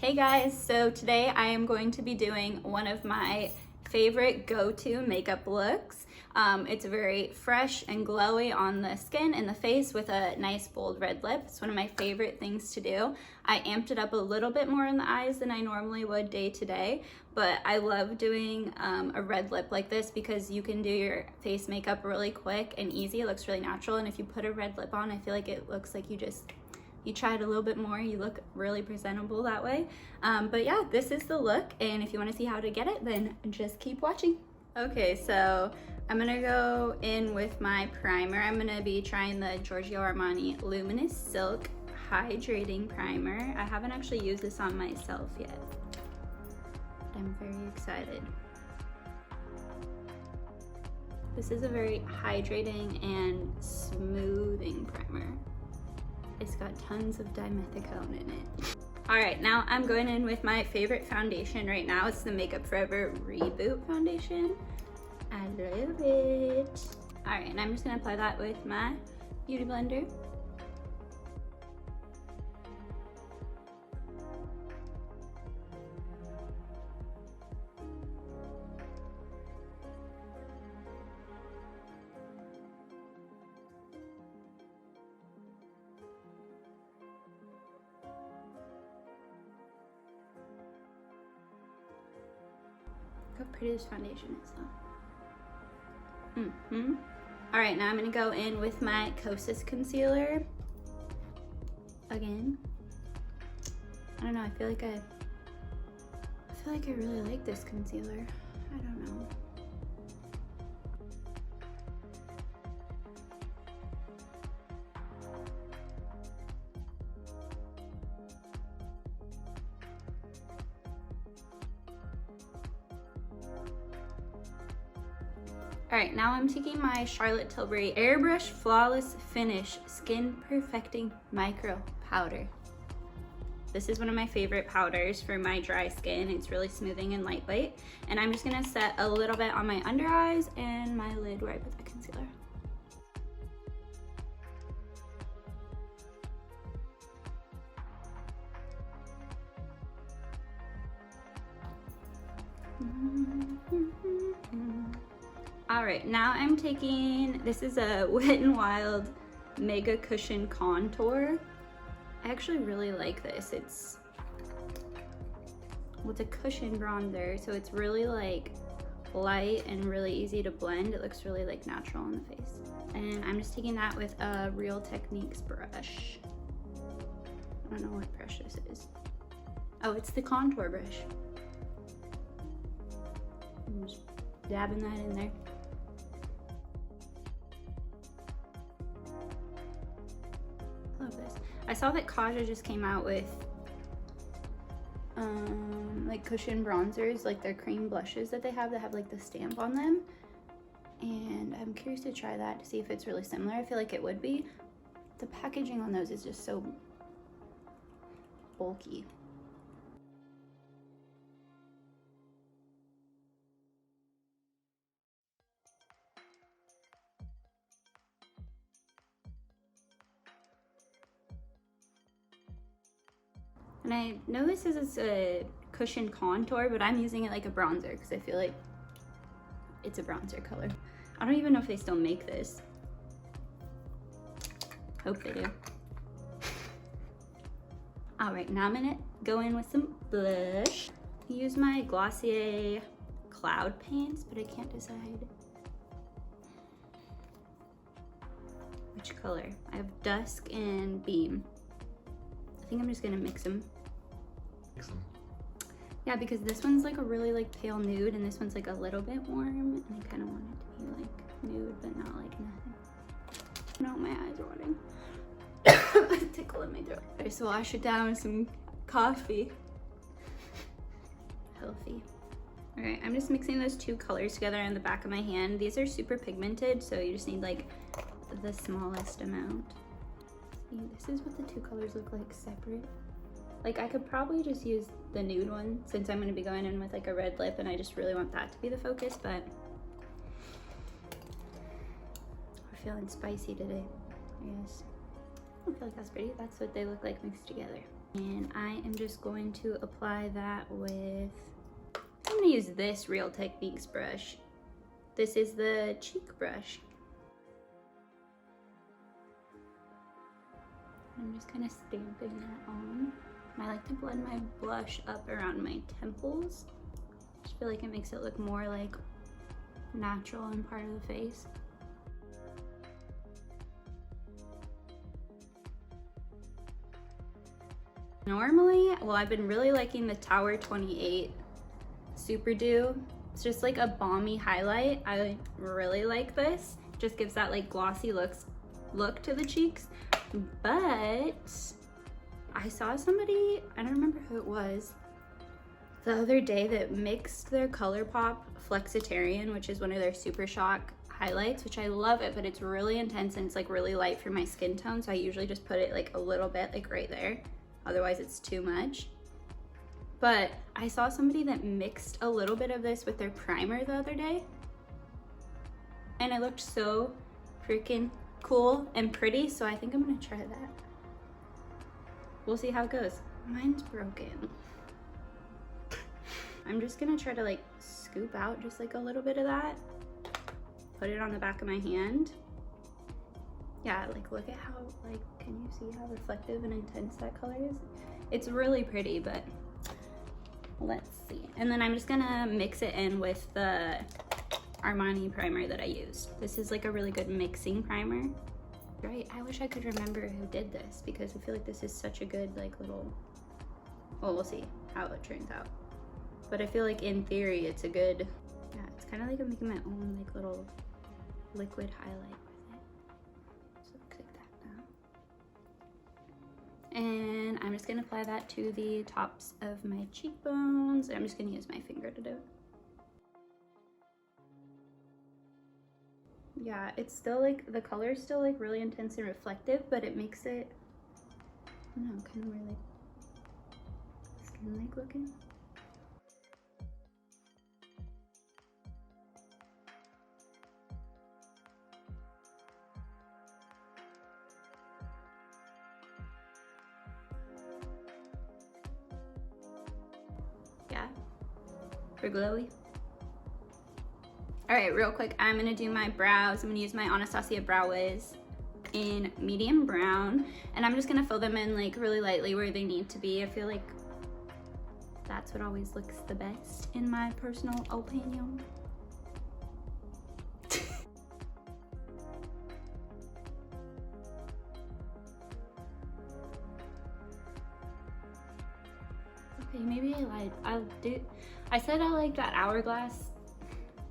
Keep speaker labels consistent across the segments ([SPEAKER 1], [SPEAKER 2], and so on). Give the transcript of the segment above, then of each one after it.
[SPEAKER 1] Hey guys, so today I am going to be doing one of my favorite go-to makeup looks. It's very fresh and glowy on the skin and the face with a nice bold red lip. It's one of my favorite things to do. I amped it up a little bit more in the eyes than I normally would day to day, but I love doing a red lip like this because you can do your face makeup really quick and easy. It looks really natural, and if you put a red lip on, I feel like it looks like you tried a little bit more, you look really presentable that way. But yeah, this is the look, and if you want to see how to get it, then just keep watching. Okay, so I'm gonna go in with my primer. I'm gonna be trying the Giorgio Armani Luminous Silk Hydrating Primer. I haven't actually used this on myself yet, but I'm very excited. This is a very hydrating and smoothing primer. It's got tons of dimethicone in it. All right, now I'm going in with my favorite foundation right now. It's the Makeup Forever Reboot Foundation. I love it. All right, and I'm just gonna apply that with my Beauty Blender. Look how pretty this foundation is though. All right, now I'm gonna go in with my Kosas concealer. Again. I don't know, I feel like I really like this concealer. I don't know. All right, now I'm taking my Charlotte Tilbury Airbrush Flawless Finish Skin Perfecting Micro Powder. This is one of my favorite powders for my dry skin. It's really smoothing and lightweight. And I'm just gonna set a little bit on my under eyes and my lid where I put the concealer. All right, now I'm taking, this is a Wet n Wild Mega Cushion Contour. I actually really like this. It's a cushion bronzer, so it's really like light and really easy to blend. It looks really like natural on the face. And I'm just taking that with a Real Techniques brush. I don't know what brush this is. Oh, it's the contour brush. I'm just dabbing that in there. Love this. I saw that Kaja just came out with like cushion bronzers, like their cream blushes that they have that have like the stamp on them, and I'm curious to try that to see if it's really similar. I feel like it would be. The packaging on those is just so bulky. And I know this is a cushion contour, but I'm using it like a bronzer because I feel like it's a bronzer color. I don't even know if they still make this. Hope they do. All right, now I'm gonna go in with some blush. I use my Glossier Cloud Paints, but I can't decide which color. I have Dusk and Beam. I think I'm just gonna mix them. Yeah, because this one's like a really like pale nude, and this one's like a little bit warm, and I kind of want it to be like nude, but not like nothing. No, my eyes are watering. A tickle in my throat. Okay, so wash it down with some coffee. Healthy. All right, I'm just mixing those two colors together on the back of my hand. These are super pigmented, so you just need like the smallest amount. See, this is what the two colors look like separate. Like I could probably just use the nude one since I'm gonna be going in with like a red lip and I just really want that to be the focus, but we're feeling spicy today, I guess. I feel like that's pretty. That's what they look like mixed together. And I am just going to apply that with, I'm gonna use this Real Techniques brush. This is the cheek brush. I'm just kind of stamping that on. I like to blend my blush up around my temples. I just feel like it makes it look more like natural and part of the face. Normally, well, I've been really liking the Tower 28 Super Dew. It's just like a balmy highlight. I really like this. It just gives that like glossy look to the cheeks. But I saw somebody, I don't remember who it was, the other day that mixed their ColourPop Flexitarian, which is one of their Super Shock highlights, which I love it, but it's really intense and it's like really light for my skin tone. So I usually just put it like a little bit, like right there. Otherwise it's too much. But I saw somebody that mixed a little bit of this with their primer the other day. And it looked so freaking cool and pretty. So I think I'm gonna try that. We'll see how it goes. Mine's broken. I'm just gonna try to like scoop out just like a little bit of that. Put it on the back of my hand. Yeah, like look at how, like, can you see how reflective and intense that color is? It's really pretty, but let's see. And then I'm just gonna mix it in with the Armani primer that I used. This is like a really good mixing primer. Right, I wish I could remember who did this because I feel like this is such a good like little, well, we'll see how it turns out. But I feel like in theory it's a good, yeah, it's kind of like I'm making my own like little liquid highlight with it. So it looks like that now. And I'm just gonna apply that to the tops of my cheekbones. I'm just gonna use my finger to do it. Yeah, it's still like, the color is still like really intense and reflective, but it makes it, I don't know, kind of more like skin-like looking. Yeah, for glowy. All right, real quick, I'm gonna do my brows. I'm gonna use my Anastasia Brow Wiz in medium brown, and I'm just gonna fill them in like really lightly where they need to be. I feel like that's what always looks the best in my personal opinion. Okay, maybe I lied. I said I like that Hourglass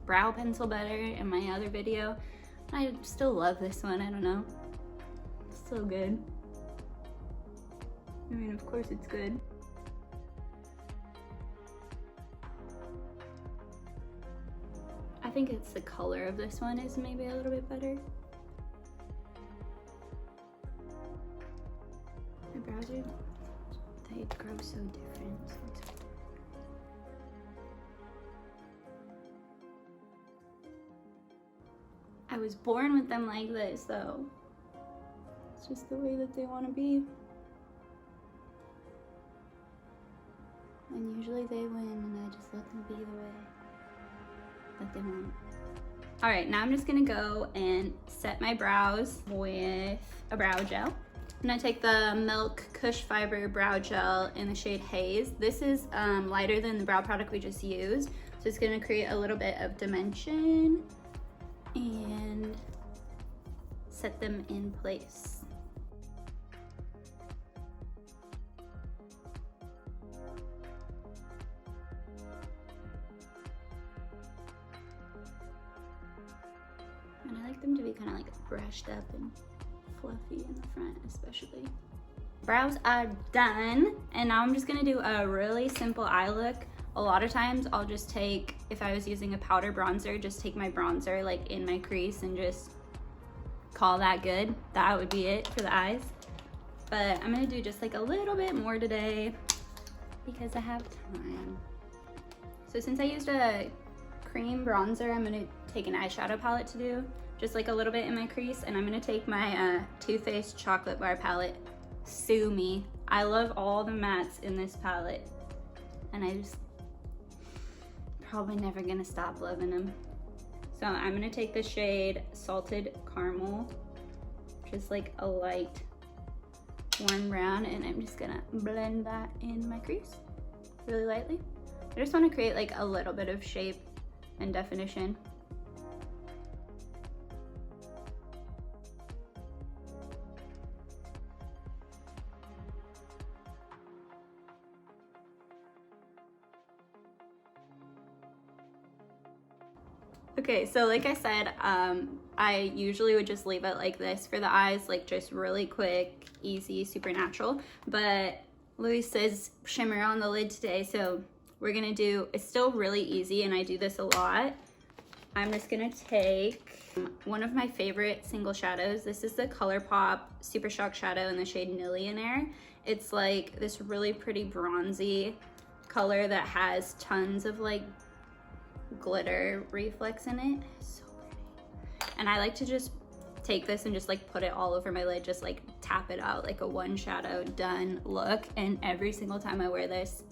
[SPEAKER 1] brow pencil better in my other video. I still love this one, I don't know. It's so good. I mean, of course it's good. I think it's the color of this one is maybe a little bit better. My brows are, they grow so different. I was born with them like this, though. It's just the way that they want to be. And usually they win, and I just let them be the way that they want. All right, now I'm just gonna go and set my brows with a brow gel. I'm gonna take the Milk Kush Fiber Brow Gel in the shade Haze. This is lighter than the brow product we just used, so it's gonna create a little bit of dimension and set them in place. And I like them to be kind of like brushed up and fluffy in the front especially. Brows are done, and now I'm just gonna do a really simple eye look. A lot of times I'll just take, if I was using a powder bronzer, just take my bronzer like in my crease and just call that good. That would be it for the eyes. But I'm gonna do just like a little bit more today because I have time. So since I used a cream bronzer, I'm gonna take an eyeshadow palette to do just like a little bit in my crease, and I'm gonna take my Too Faced Chocolate Bar palette. Sue me, I love all the mattes in this palette, and I just probably never gonna stop loving them. So I'm gonna take the shade Salted Caramel, just like a light warm brown, and I'm just gonna blend that in my crease really lightly. I just want to create like a little bit of shape and definition. Okay, so like I said, I usually would just leave it like this for the eyes, like just really quick, easy, super natural. But Louis says shimmer on the lid today, so we're gonna do, it's still really easy and I do this a lot. I'm just gonna take one of my favorite single shadows. This is the ColourPop Super Shock Shadow in the shade Millionaire. It's like this really pretty bronzy color that has tons of like glitter reflex in it. So pretty. And I like to just take this and just like put it all over my lid, just like tap it out like a one shadow done look. And every single time I wear this,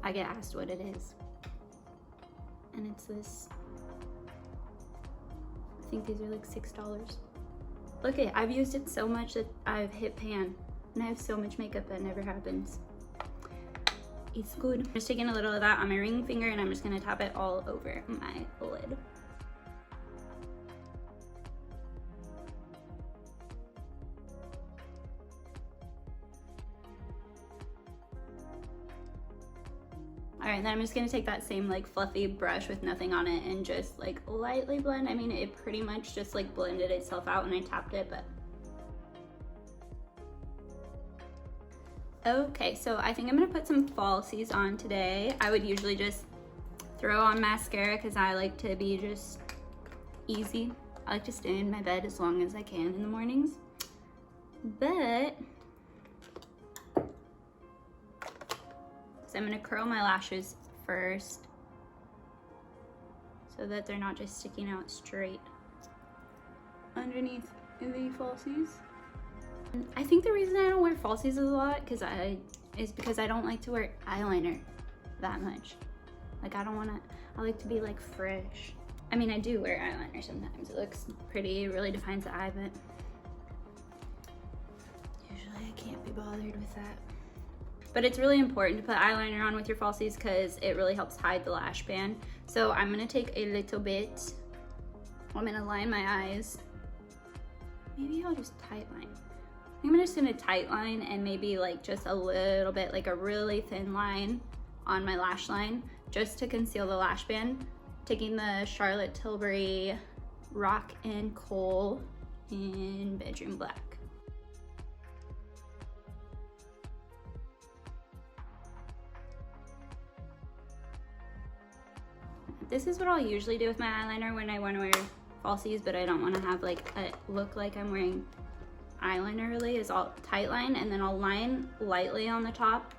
[SPEAKER 1] I get asked what it is. And it's this, I think these are like $6. Look it, I've used it so much that I've hit pan, and I have so much makeup that never happens. It's good. I'm just taking a little of that on my ring finger and I'm just gonna tap it all over my lid. All right, then I'm just gonna take that same like fluffy brush with nothing on it and just like lightly blend. I mean, it pretty much just like blended itself out when I tapped it, but. Okay, so I think I'm gonna put some falsies on today. I would usually just throw on mascara because I like to be just easy. I like to stay in my bed as long as I can in the mornings. But, so I'm gonna curl my lashes first so that they're not just sticking out straight underneath the falsies. I think the reason I don't wear falsies a lot is because I don't like to wear eyeliner that much. Like I like to be like fresh. I mean, I do wear eyeliner sometimes. It looks pretty, it really defines the eye, but usually I can't be bothered with that. But it's really important to put eyeliner on with your falsies because it really helps hide the lash band. So I'm gonna take a little bit, I'm gonna line my eyes. Maybe I'll just tight line. I'm just gonna tight line and maybe like just a little bit, like a really thin line on my lash line just to conceal the lash band. Taking the Charlotte Tilbury Rock and Coal in Bedroom Black. This is what I'll usually do with my eyeliner when I wanna wear falsies, but I don't wanna have like a look like I'm wearing eyeliner really, is I'll tight line and then I'll line lightly on the top,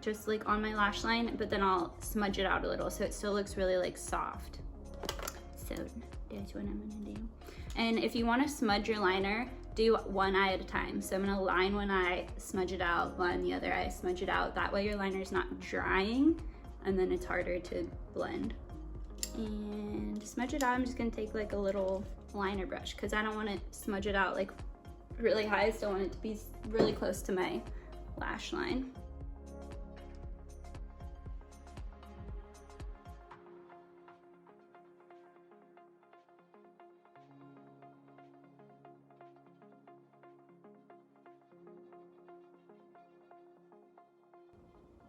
[SPEAKER 1] just like on my lash line, but then I'll smudge it out a little so it still looks really like soft. So that's what I'm gonna do. And if you want to smudge your liner, do one eye at a time. So I'm gonna line one eye, smudge it out, line the other eye, smudge it out. That way your liner is not drying and then it's harder to blend. And to smudge it out, I'm just gonna take like a little liner brush because I don't want to smudge it out like really high. I still want it to be really close to my lash line.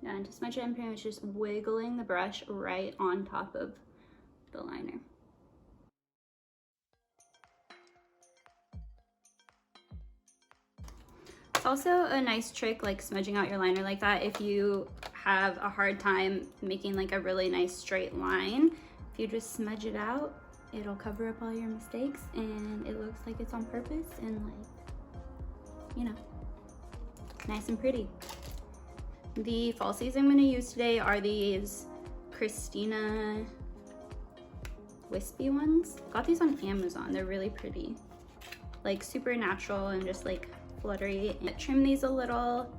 [SPEAKER 1] And to smudge it, I'm pretty much just wiggling the brush right on top of the liner. It's also a nice trick, like smudging out your liner like that, if you have a hard time making like a really nice straight line. If you just smudge it out, it'll cover up all your mistakes and it looks like it's on purpose and like, you know, nice and pretty. The falsies I'm gonna use today are these Christina wispy ones. Got these on Amazon, they're really pretty. Like super natural and just like fluttery. And trim these a little.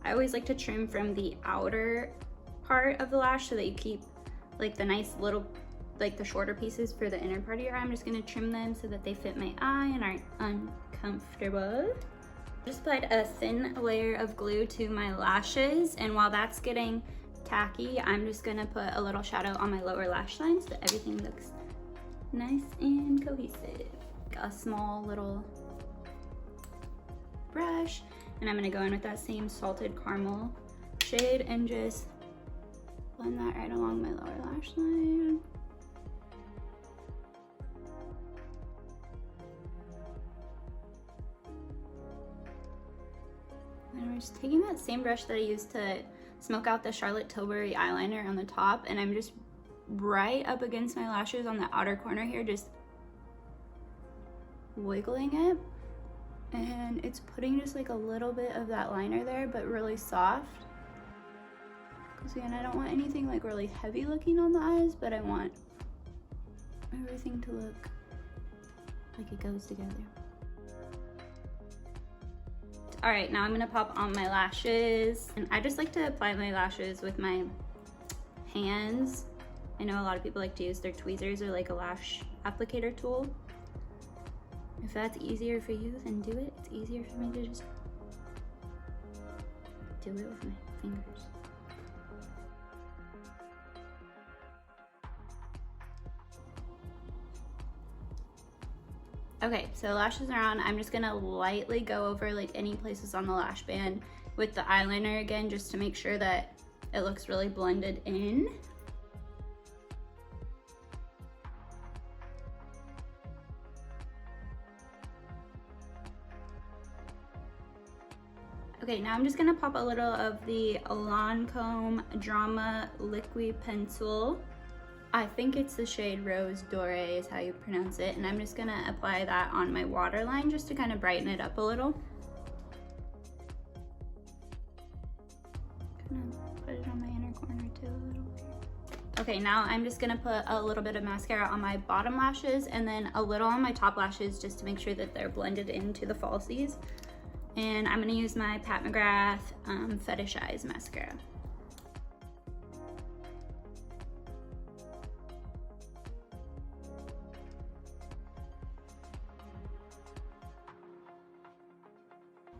[SPEAKER 1] I always like to trim from the outer part of the lash so that you keep like the nice little, like the shorter pieces for the inner part of your eye. I'm just gonna trim them so that they fit my eye and aren't uncomfortable. Just applied a thin layer of glue to my lashes, and while that's getting tacky, I'm just gonna put a little shadow on my lower lash line so that everything looks nice and cohesive. A small little brush, and I'm gonna go in with that same salted caramel shade and just blend that right along my lower lash line. And I'm just taking that same brush that I used to smoke out the Charlotte Tilbury eyeliner on the top, and I'm just right up against my lashes on the outer corner here, just wiggling it, and it's putting just like a little bit of that liner there, but really soft. Because again, I don't want anything like really heavy looking on the eyes, but I want everything to look like it goes together. All right, now I'm gonna pop on my lashes, and I just like to apply my lashes with my hands. I know a lot of people like to use their tweezers or like a lash applicator tool. If that's easier for you, then do it. It's easier for me to just do it with my fingers. Okay, so lashes are on. I'm just gonna lightly go over like any places on the lash band with the eyeliner again, just to make sure that it looks really blended in. Okay, now I'm just gonna pop a little of the Lancome Drama Liquid Pencil. I think it's the shade Rose Doré is how you pronounce it, and I'm just gonna apply that on my waterline just to kind of brighten it up a little. Gonna put it on my inner corner too a little bit. Okay, now I'm just gonna put a little bit of mascara on my bottom lashes and then a little on my top lashes just to make sure that they're blended into the falsies. And I'm gonna use my Pat McGrath Fetish Eyes mascara.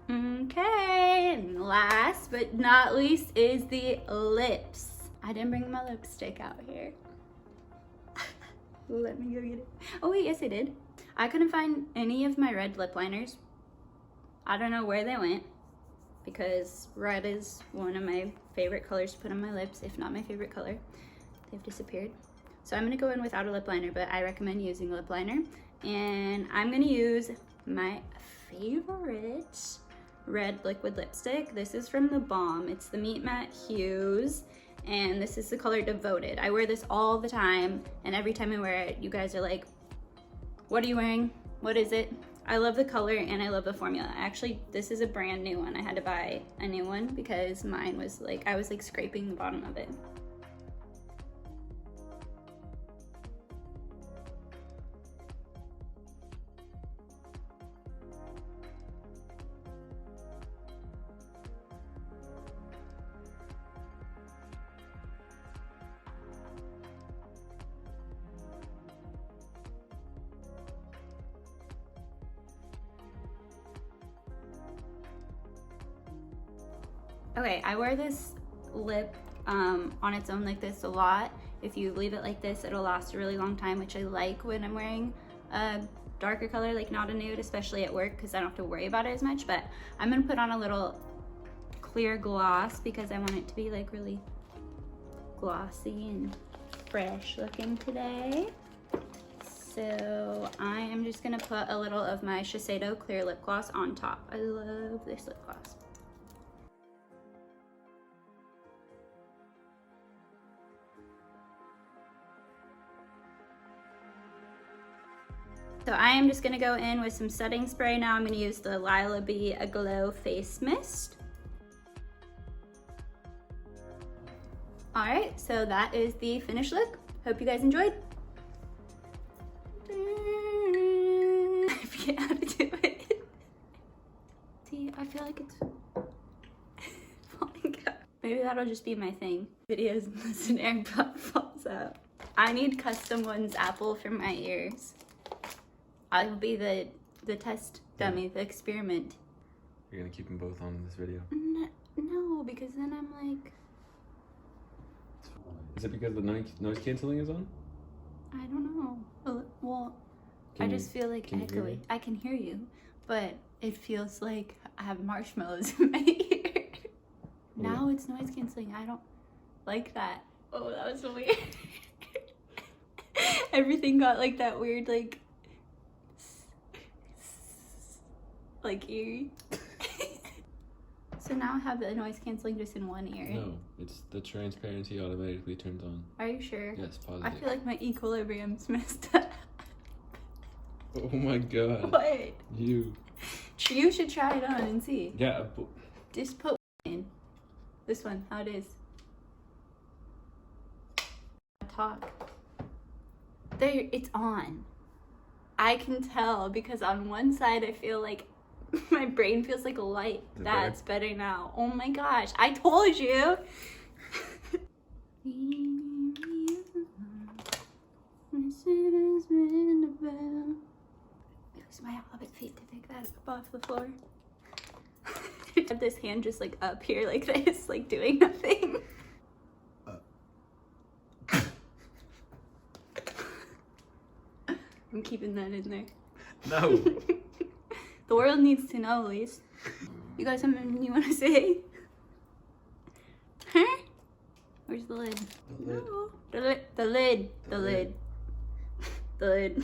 [SPEAKER 1] Okay, and last but not least is the lips. I didn't bring my lipstick out here. Let me go get it. Oh wait, yes I did. I couldn't find any of my red lip liners. I don't know where they went, because red is one of my favorite colors to put on my lips, if not my favorite color. They've disappeared. So I'm gonna go in without a lip liner, but I recommend using a lip liner. And I'm gonna use my favorite red liquid lipstick. This is from The Balm. It's the Meet Matte Hues, and this is the color Devoted. I wear this all the time, and every time I wear it, you guys are like, what are you wearing? What is it? I love the color and I love the formula. Actually, this is a brand new one. I had to buy a new one because mine was like, I was like scraping the bottom of it. Okay, I wear this lip on its own like this a lot. If you leave it like this, it'll last a really long time, which I like when I'm wearing a darker color, like not a nude, especially at work, because I don't have to worry about it as much. But I'm gonna put on a little clear gloss because I want it to be like really glossy and fresh looking today. So I am just gonna put a little of my Shiseido clear lip gloss on top. I love this lip gloss. So I am just gonna go in with some setting spray now. I'm gonna use the Lila Bee Aglow Face Mist. All right, so that is the finished look. Hope you guys enjoyed. I forget how to do it. that'll just be my thing. Videos unless an AirPod falls out. I need custom ones, Apple, for my ears. I will be the test dummy, the experiment.
[SPEAKER 2] You're gonna keep them both on this video?
[SPEAKER 1] No, because then I'm like...
[SPEAKER 2] Is it because the noise canceling is on?
[SPEAKER 1] I don't know. Well, I just feel like echoey. I can hear you, but it feels like I have marshmallows in my ear. Now it's noise canceling. I don't like that. Oh, that was so weird. Everything got like that weird, like eerie. So now I have the noise canceling just in one ear.
[SPEAKER 2] No, it's the transparency automatically turns on.
[SPEAKER 1] Are you sure?
[SPEAKER 2] Yes, positive.
[SPEAKER 1] I feel like my equilibrium's messed up.
[SPEAKER 2] Oh my god.
[SPEAKER 1] What?
[SPEAKER 2] You
[SPEAKER 1] should try it on and see.
[SPEAKER 2] Yeah.
[SPEAKER 1] Just put in. This one, how it is. Talk. There, it's on. I can tell because on one side I feel like my brain feels like a light. That's better now. Oh my gosh, I told you. Use my hobbit feet to pick that up off the floor. I have this hand just like up here like this, like doing nothing. I'm keeping that in there.
[SPEAKER 2] No.
[SPEAKER 1] The world needs to know, Elise. You got something you want to say? Huh? Where's the lid?
[SPEAKER 2] The lid.
[SPEAKER 1] No. The lid. The lid. The lid. The lid.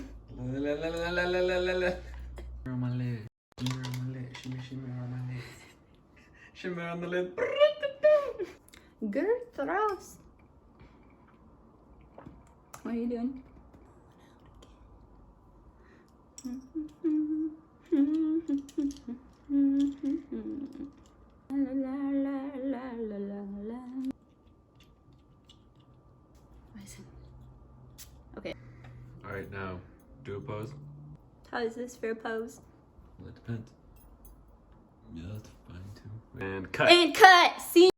[SPEAKER 2] Shimmer on my lid. Shimmer on my lid. Shimmer, shimmer on my lid. Shimmer on the lid.
[SPEAKER 1] Girth Ross. What are you doing? Okay.
[SPEAKER 2] Alright, now, do a pose.
[SPEAKER 1] How is this for a pose?
[SPEAKER 2] Well, it depends. Yeah, that's fine too. And cut.
[SPEAKER 1] And cut! See?